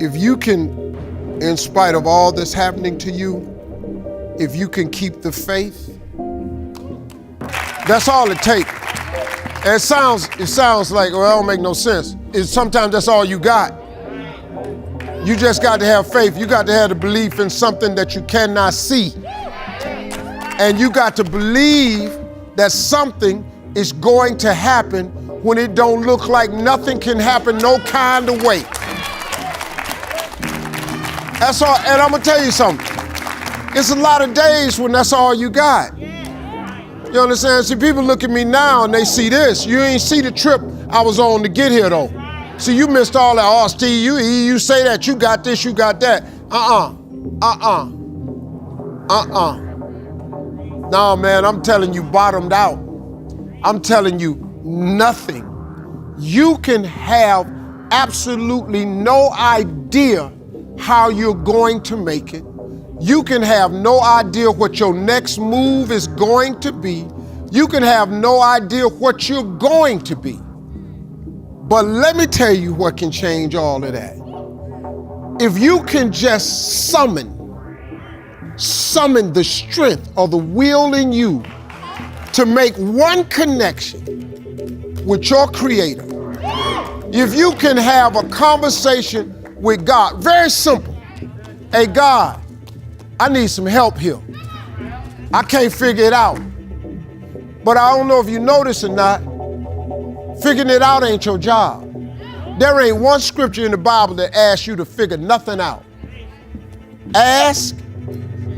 If you can, in spite of all that's happening to you, if you can keep the faith, that's all it takes. And it sounds like, well, it don't make no sense. Sometimes that's all you got. You just got to have faith. You got to have the belief in something that you cannot see. And you got to believe that something is going to happen when it don't look like nothing can happen no kind of way. That's all, and I'm gonna tell you something. It's a lot of days when that's all you got. You understand? See, people look at me now and they see this. You ain't see the trip I was on to get here though. See, you missed all that. Oh, Steve, you say that, you got this, you got that. No, man, I'm telling you, bottomed out. I'm telling you, nothing. You can have absolutely no idea how you're going to make it. You can have no idea what your next move is going to be. You can have no idea what you're going to be. But let me tell you what can change all of that. If you can just summon the strength or the will in you to make one connection with your Creator. If you can have a conversation with God, very simple. Hey, God, I need some help here. I can't figure it out. But I don't know if you notice or not, figuring it out ain't your job. There ain't one scripture in the Bible that asks you to figure nothing out. Ask,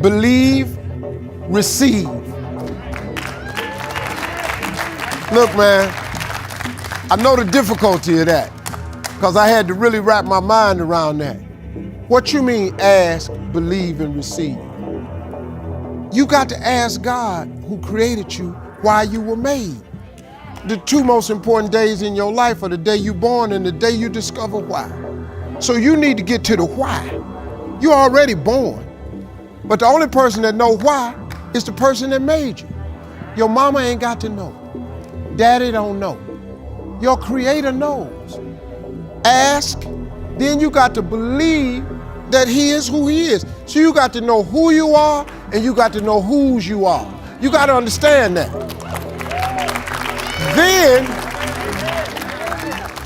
believe, receive. Look, man, I know the difficulty of that because I had to really wrap my mind around that. What you mean ask, believe, and receive? You got to ask God who created you why you were made. The two most important days in your life are the day you're born and the day you discover why. So you need to get to the why. You're already born. But the only person that knows why is the person that made you. Your mama ain't got to know. Daddy don't know. Your Creator knows. Ask, then you got to believe that He is who He is. So you got to know who you are and you got to know whose you are. You got to understand that. Then,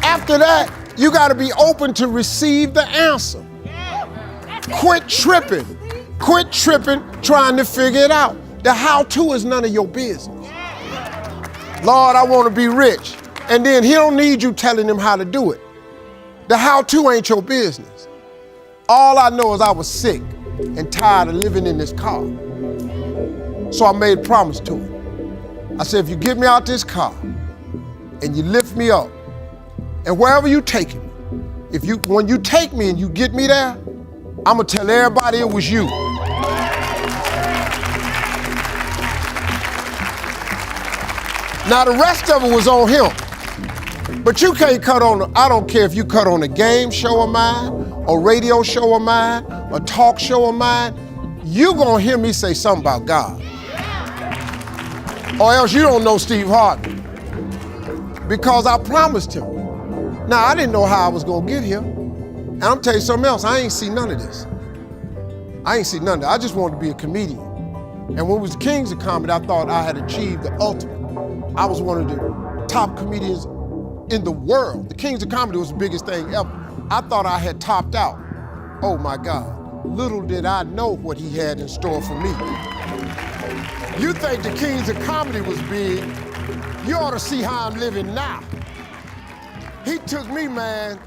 after that, you got to be open to receive the answer. Quit tripping. Quit tripping trying to figure it out. The how-to is none of your business. Lord, I want to be rich. And then He don't need you telling Him how to do it. The how-to ain't your business. All I know is I was sick and tired of living in this car. So I made a promise to Him. I said, if you get me out this car and you lift me up, and wherever you take me, when you take me and you get me there, I'm gonna tell everybody it was you. Now the rest of it was on Him. But you can't cut on, I don't care if you cut on a game show of mine, a radio show of mine, a talk show of mine, you gonna hear me say something about God. Or else you don't know Steve Harvey. Because I promised him. Now I didn't know how I was gonna get here. And I'm telling you something else, I ain't see none of this. I ain't see none of that. I just wanted to be a comedian. And when it was the Kings of Comedy, I thought I had achieved the ultimate. I was one of the top comedians in the world. The Kings of Comedy was the biggest thing ever. I thought I had topped out. Oh my God. Little did I know what He had in store for me. You think the Kings of Comedy was big, you ought to see how I'm living now. He took me, man,